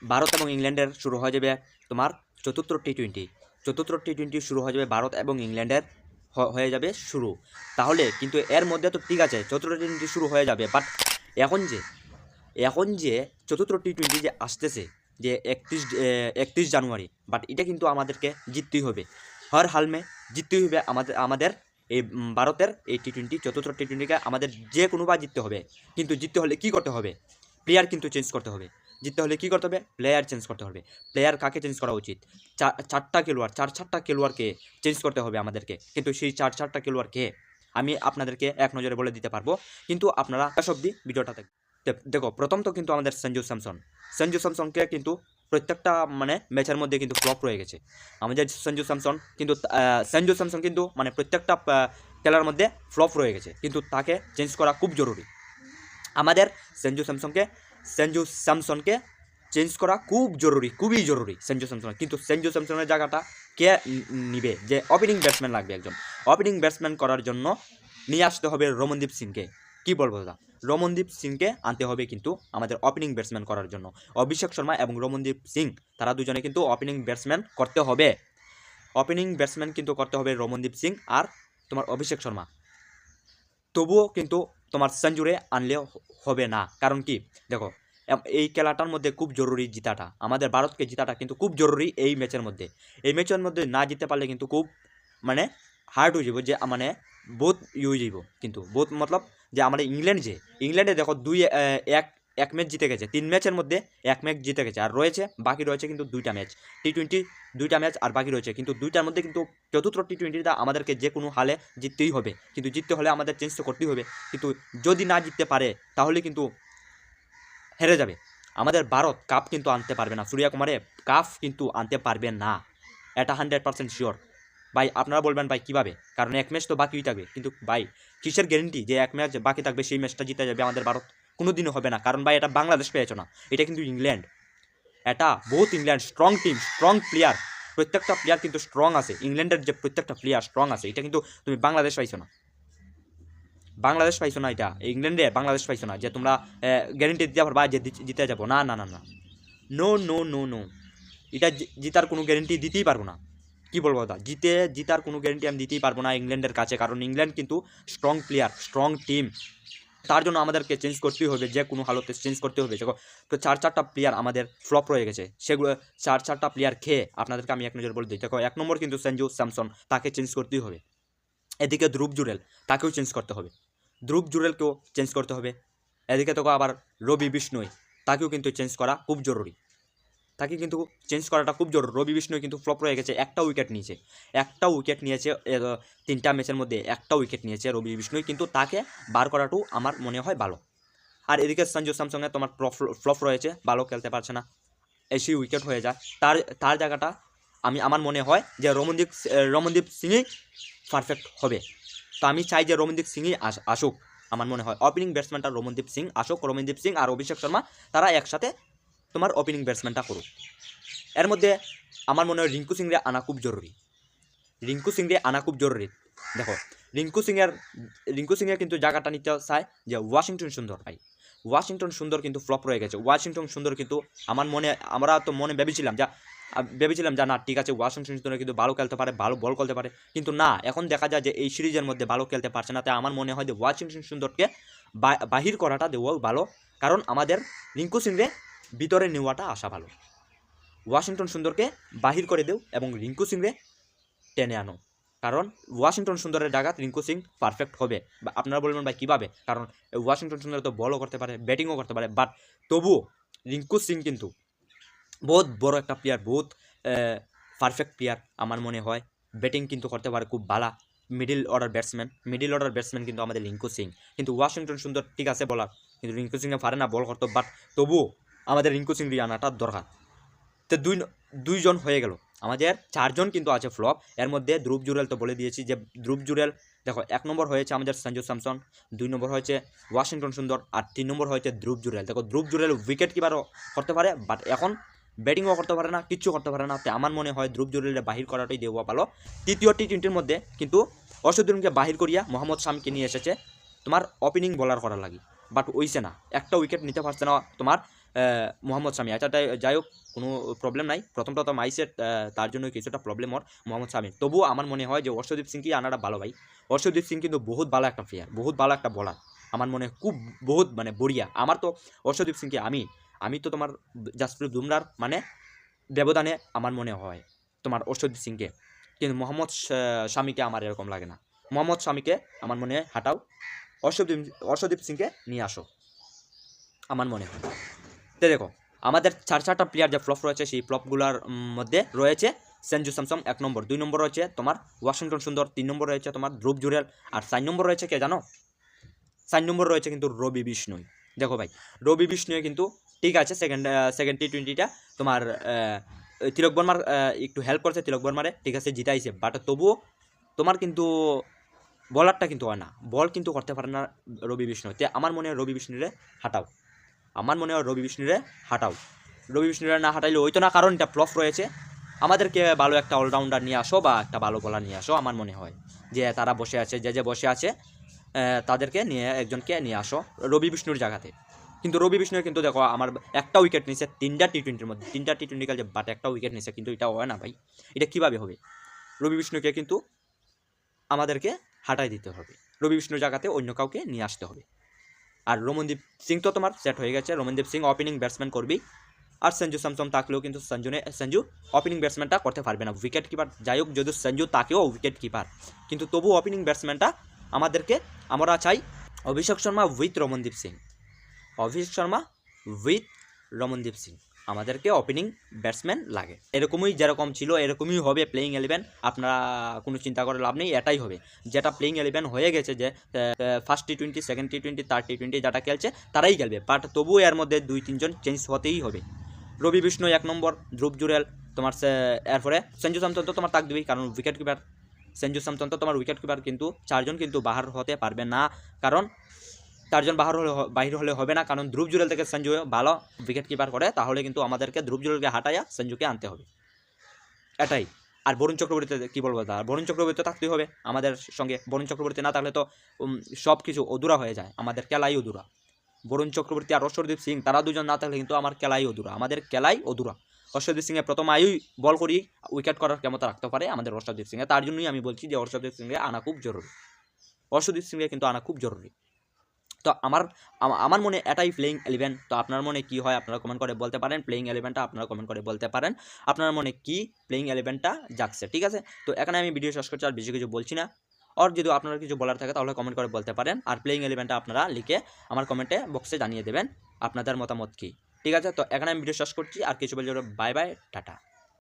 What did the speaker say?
ভারত এবং ইংল্যান্ডের শুরু হয়ে যাবে তোমার চতুর্থ টি-20 শুরু হয়ে যাবে ভারত এবং ইংল্যান্ডের হয়ে যাবে শুরু। তাহলে কিন্তু এর মধ্যে তো ঠিক আছে চতুর্থ টি-20 শুরু হয়ে যাবে, বাট এখন যে চতুর্থ টি-20 যে আসতেছে যে 31 জানুয়ারি, বাট এটা কিন্তু আমাদেরকে জিততেই হবে, হর হালমে জিততেই হবে আমাদের এই ভারতের এই টি-20 চতুর্থ টি-20কে আমাদের যে কোনোবার জিততে হবে। কিন্তু জিততে হলে কী করতে হবে? প্লেয়ার কিন্তু চেঞ্জ করতে হবে। জিততে হলে কী করতে হবে? প্লেয়ার চেঞ্জ করতে হবে। প্লেয়ার কাকে চেঞ্জ করা উচিত? চারটা খেলোয়াড়কে চেঞ্জ করতে হবে আমাদেরকে। কিন্তু সেই চারটা খেলোয়াড়কে আমি আপনাদেরকে এক নজরে বলে দিতে পারবো, কিন্তু আপনারা শেষ অবধি ভিডিওটা দেখো। প্রথম তো কিন্তু আমাদের সঞ্জু স্যামসনকে কিন্তু প্রত্যেকটা ম্যাচের মধ্যে কিন্তু ফ্লপ রয়ে গেছে আমাদের সঞ্জু স্যামসন কিন্তু প্রত্যেকটা খেলার মধ্যে ফ্লপ রয়ে গেছে, কিন্তু তাকে চেঞ্জ করা খুব জরুরি। আমাদের সঞ্জু স্যামসনকে চেঞ্জ করা খুবই জরুরি সঞ্জু স্যামসন। কিন্তু সঞ্জু স্যামসনের জায়গাটা কে নিবে? যে ওপেনিং ব্যাটসম্যান লাগবে একজন। ওপেনিং ব্যাটসম্যান করার জন্য নিয়ে আসতে হবে রমনদীপ সিংকে। কী বলবো দাদা, রমনদীপ সিংকে আনতে হবে কিন্তু আমাদের ওপেনিং ব্যাটসম্যান করার জন্য। অভিষেক শর্মা এবং রমনদীপ সিং তারা দুজনে কিন্তু ওপেনিং ব্যাটসম্যান করতে হবে। ওপেনিং ব্যাটসম্যান কিন্তু করতে হবে রমনদীপ সিং আর তোমার অভিষেক শর্মা। তবুও কিন্তু তোমার সেঞ্চুরি আনলে হবে না। কারণ কি দেখো, এই খেলাটার মধ্যে খুব জরুরি জিতাটা, আমাদের ভারতকে জিতাটা কিন্তু খুব জরুরি এই ম্যাচের মধ্যে না জিততে পারলে কিন্তু খুব হার্ড হয়ে যাব, যে বহুত হয়ে যাব। কিন্তু বহুত মতলব যে আমাদের ইংল্যান্ডে দেখো এক ম্যাচ জিতে গেছে, 3 ম্যাচের মধ্যে 1 ম্যাচ জিতে গেছে, আর বাকি রয়েছে কিন্তু 2টা ম্যাচ টি-20, 2টা ম্যাচ আর বাকি রয়েছে। কিন্তু 2টার মধ্যে কিন্তু চতুর্থ টি-20টা আমাদেরকে যে কোনো হালে জিততেই হবে। কিন্তু জিততে হলে আমাদের চেঞ্জ তো করতেই হবে। কিন্তু যদি না জিততে পারে তাহলে কিন্তু হেরে যাবে। আমাদের ভারত কাপ কিন্তু আনতে পারবে না, সূর্যকুমারে কাপ কিন্তু আনতে পারবে না, এটা 100% শিওর। ভাই আপনারা বলবেন ভাই কীভাবে? কারণ 1 ম্যাচ তো বাকিই থাকবে। কিন্তু ভাই কিসের গ্যারেন্টি যে 1 ম্যাচ বাকি থাকবে সেই ম্যাচটা জিতে যাবে আমাদের ভারত? কোনো দিনও হবে না। কারণ ভাই এটা বাংলাদেশ পেয়েছো না, এটা কিন্তু England. England strong team, strong player, প্রত্যেকটা প্লেয়ার কিন্তু স্ট্রং আছে। ইংল্যান্ডের যে প্রত্যেকটা প্লেয়ার স্ট্রং আছে, এটা কিন্তু তুমি বাংলাদেশ পাইছো না। এটা ইংল্যান্ডে বাংলাদেশ পাইছো না যে তোমরা গ্যারেন্টি দিতে পারবা যে জিতে যাবো। না না না না, নো নো নো নো, এটা জিতার কোনো গ্যারেন্টি দিতেই পারবো না। কি বলবো দাদা, জিতার কোনো গ্যারেন্টি আমি দিতেই পারবো না ইংল্যান্ডের কাছে। কারণ ইংল্যান্ড কিন্তু স্ট্রং প্লেয়ার, স্ট্রং টিম, তার জন্য আমাদেরকে চেঞ্জ করতেই হবে, যে কোনো হালতে চেঞ্জ করতে হবে। দেখো তো চারটা প্লেয়ার আমাদের ফ্লপ রয়ে গেছে, সেগুলো চারটা প্লেয়ার খেয়ে আপনাদেরকে আমি এক নজর বলে দিই। দেখো 1 নম্বর কিন্তু সঞ্জু স্যামসন, তাকে চেঞ্জ করতেই হবে। এদিকে ধ্রুব জুরেল, তাকেও চেঞ্জ করতে হবে। এদিকে তো আবার রবি বিষ্ণই, তাকেও কিন্তু চেঞ্জ করা খুব জরুরি। রবি বিষ্ণই কিন্তু ফ্লপ রয়ে গেছে, একটা উইকেট নিয়েছে 3টা ম্যাচের মধ্যে একটা উইকেট নিয়েছে রবি বিষ্ণই, কিন্তু তাকে বার করাটাও আমার মনে হয় ভালো। আর এদিকে সঞ্জু স্যামসনের তোমার ফ্লপ রয়েছে, ভালো খেলতে পারছে না, এসি উইকেট হয়ে যায়। তার জায়গাটা আমার মনে হয় যে রমনদীপ সিংই পারফেক্ট হবে। তো আমি চাই যে রমনদীপ সিংই আসুক। আমার মনে হয় ওপেনিং ব্যাটসম্যানটা রমনদীপ সিং আসুক। রমনদীপ সিং আর অভিষেক শর্মা তারা একসাথে তোমার ওপেনিং ব্যাটসম্যানটা করুক। এর মধ্যে আমার মনে হয় রিঙ্কু সিংরে আনা খুব জরুরি। দেখো রিঙ্কু সিংয়ের কিন্তু জায়গাটা নিতে চায় যে ওয়াশিংটন সুন্দর কিন্তু ফ্লপ রয়ে গেছে। ওয়াশিংটন সুন্দর কিন্তু আমরা তো মনে ভেবেছিলাম যে না ঠিক আছে, ওয়াশিংটন সুন্দর কিন্তু ভালো খেলতে পারে, ভালো বল করতে পারে, কিন্তু না, এখন দেখা যায় যে এই সিরিজের মধ্যে ভালো খেলতে পারছে না। তাই আমার মনে হয় যে ওয়াশিংটন সুন্দরকে বাহির করাটা দেওয়াও ভালো। কারণ আমাদের রিঙ্কু সিংরে ভিতরে নেওয়াটা আসা ভালো। ওয়াশিংটন সুন্দরকে বাহির করে দেও এবং রিঙ্কু সিংরে টেনে আনো। কারণ ওয়াশিংটন সুন্দরের জায়গা রিঙ্কু সিং পারফেক্ট হবে। বা আপনারা বলবেন ভাই কীভাবে? কারণ ওয়াশিংটন সুন্দর তো বলও করতে পারে, ব্যাটিংও করতে পারে, বাট তবুও রিঙ্কু সিং কিন্তু বহুত বড় একটা প্লেয়ার, বহুত পারফেক্ট প্লেয়ার আমার মনে হয়। ব্যাটিং কিন্তু করতে পারে খুব ভালো, মিডিল অর্ডার ব্যাটসম্যান কিন্তু আমাদের রিঙ্কু সিং। কিন্তু ওয়াশিংটন সুন্দর ঠিক আছে বলার, কিন্তু রিঙ্কু সিংয়ে পারে না বল করতে, বাট তবুও আমাদের রিঙ্কু সিং আনাটা দরকার। তো দুইজন হয়ে গেল, আমাদের 4জন কিন্তু আছে ফ্লপ। এর মধ্যে ধ্রুব জুরেল তো বলে দিয়েছি যে ধ্রুব জুরেল দেখো 1 নম্বর হয়েছে আমাদের সঞ্জু স্যামসন, 2 নম্বর হয়েছে ওয়াশিংটন সুন্দর, আর 3 নম্বর হয়েছে ধ্রুব জুরেল। দেখো ধ্রুব জুরেল উইকেট কিপারও করতে পারে, বাট এখন ব্যাটিংও করতে পারে না, কিচ্ছু করতে পারে না। তো আমার মনে হয় ধ্রুব জুরেলের বাহির করাটাই দেওয়া ভালো। তৃতীয় টি-20 মধ্যে কিন্তু অসদুরকে বাহির করিয়া মোহাম্মদ শামিকে নিয়ে এসেছে তোমার ওপেনিং বোলার করার লাগি, বাট ওইছে না, একটা উইকেট নিতে পারছে না তোমার মোহাম্মদ শামি। আচ্ছা যাই হোক, কোনো প্রবলেম নাই। প্রথম আইসেট, তার জন্য কিছুটা প্রবলেম ওর মোহাম্মদ শামি। তবুও আমার মনে হয় যে অর্শদীপ সিংকে আনাটা ভালো ভাই। অর্শদীপ সিং কিন্তু বহুত ভালো একটা প্লেয়ার, বহুত ভালো একটা বলার। আমার মনে হয় খুব বহুত মানে বড়িয়া। আমার তো অর্শদীপ সিংকে আমি তো তোমার জাসপ্রীত বুমরার মানে ব্যবধানে আমার মনে হয় তোমার অর্শদীপ সিংকে, কিন্তু মোহাম্মদ শামিকে আমার এরকম লাগে না। মোহাম্মদ শামিকে আমার মনে হয় হাঁটাও, অর্শদীপ সিংকে নিয়ে আসো আমার মনে হয়। তো দেখো আমাদের চারটা প্লেয়ার যে ফ্লপ রয়েছে, সেই ফ্লপগুলোর মধ্যে রয়েছে সঞ্জু স্যামসন 1 নম্বর, 2 নম্বর রয়েছে তোমার ওয়াশিংটন সুন্দর, 3 নম্বর রয়েছে তোমার ধ্রুব জুরেল, আর 4 নম্বর রয়েছে কে জানো? 4 নম্বর রয়েছে কিন্তু রবি বিষ্ণুই। দেখো ভাই, রবি বিষ্ণুই কিন্তু ঠিক আছে, সেকেন্ড টি20টা তোমার তিলক বর্মার একটু হেল্প করছে, তিলক বর্মারে ঠিক আছে জিতাইছে, বাট তবুও তোমার কিন্তু বলারটা কিন্তু হয় না, বল কিন্তু করতে পারে না রবি বিষ্ণু। তে আমার মনে হয় রবি বিষ্ণুরে হাঁটাও, আমার মনে হয় রবি বিষ্ণুরে হাঁটাও। রবি বিষ্ণুরে না হাঁটাইলে হইতো না, কারণ এটা ফ্লপ রয়েছে। আমাদেরকে ভালো একটা অলরাউন্ডার নিয়ে আসো বা একটা ভালো বলার নিয়ে আসো। আমার মনে হয় যে তারা বসে আছে, যে বসে আছে তাদেরকে নিয়ে একজনকে নিয়ে আসো রবি বিষ্ণুর জায়গাতে। কিন্তু রবি বিষ্ণু কিন্তু দেখো আমার একটা উইকেট নিছে 3টা টি20-র মধ্যে, 3টা টি20 খেলছে বাট একটা উইকেট নিছে, কিন্তু এটা হয় না ভাই। এটা কীভাবে হবে? রবি বিষ্ণুকে কিন্তু আমাদেরকে হাঁটাই দিতে হবে, রবি বিষ্ণুর জায়গাতে অন্য কাউকে নিয়ে আসতে হবে। আর রমনদীপ সিং তো তোমার সেট হয়ে গেছে, রমনদীপ সিং ওপেনিং ব্যাটসম্যান করবি। আর সঞ্জু স্যামসন থাকলেও কিন্তু সঞ্জু ওপেনিং ব্যাটসম্যানটা করতে পারবে না, উইকেট কিপার। যাই হোক, যদি সঞ্জু তাকেও উইকেট কিপার, কিন্তু তবু ওপেনিং ব্যাটসম্যানটা আমরা চাই অভিষেক শর্মা উইথ রমনদীপ সিং, অভিষেক শর্মা উইথ রমনদীপ সিং। আমাদেরকে ওপেনিং ব্যাটসম্যান লাগে, এরকমই যেরকম ছিল এরকমই হবে প্লেইং 11। আপনারা কোনো চিন্তা করে লাভ নেই, এটাই হবে যেটা প্লেইং 11 হয়ে গেছে, যে first T20, second T20, third T20 যেটা খেলছে তারাই খেলবে, বাট তবুও এর মধ্যে 2-3 জন চেঞ্জ হতেই হবে। রবি বিষ্ণু 1 নম্বর, ধ্রুব জুরেল তোমার, এরপরে সঞ্জু স্যামসন তো তোমার থাকবেই, কারণ উইকেট কিপার। সঞ্জু স্যামসন তো তোমার উইকেট কিপার, কিন্তু 4 জন কিন্তু বাহার হতে পারবে না, কারণ 4 জন বাহির হলে হবে না, কারণ ধ্রুব জুরেল থেকে সঞ্জু ভালো উইকেট কিপার করে, তাহলে কিন্তু আমাদেরকে ধ্রুব জুরেলকে হাঁটাইয়া সঞ্জুকে আনতে হবে, এটাই। আর বরুণ চক্রবর্তী কী বলবো, তার বরুণ চক্রবর্তী থাকতেই হবে আমাদের সঙ্গে। বরুণ চক্রবর্তী না থাকলে তো সব কিছু অধুরা হয়ে যায়, আমাদের খেলাই অধুরা। বরুণ চক্রবর্তী আর অর্শদীপ সিং তারা দুজন না থাকলে কিন্তু আমার খেলাই অধুরা, আমাদের খেলাই অধুরা। অর্শদীপ সিংয়ে প্রথম আয়ুই বল করি উইকেট করার ক্ষমতা রাখতে পারে আমাদের অর্শদীপ সিংয়ে, তার জন্যই আমি বলছি যে অর্শদীপ সিংকে আনা খুব জরুরি, অর্শদীপ সিংকে কিন্তু আনা খুব জরুরি। তো আমার মনে এটাই প্লেইং 11। তো আপনার মনে কি হয় আপনারা কমেন্ট করে বলতে পারেন, প্লেইং 11টা আপনারা কমেন্ট করে বলতে পারেন আপনার মনে কি প্লেইং 11টা জাগছে, ঠিক আছে। তো এখানে আমি ভিডিও শেষ করছি, আর বেশি কিছু বলছি না। আর যদি আপনারা কিছু বলার থাকে তাহলে কমেন্ট করে বলতে পারেন, আর প্লেইং 11টা আপনারা লিখে আমার কমেন্টে বক্সে জানিয়ে দেবেন আপনাদের মতামত কি, ঠিক আছে। তো এখানে আমি ভিডিও শেষ করছি, আর কিছু বলতে বাই বাই, টাটা।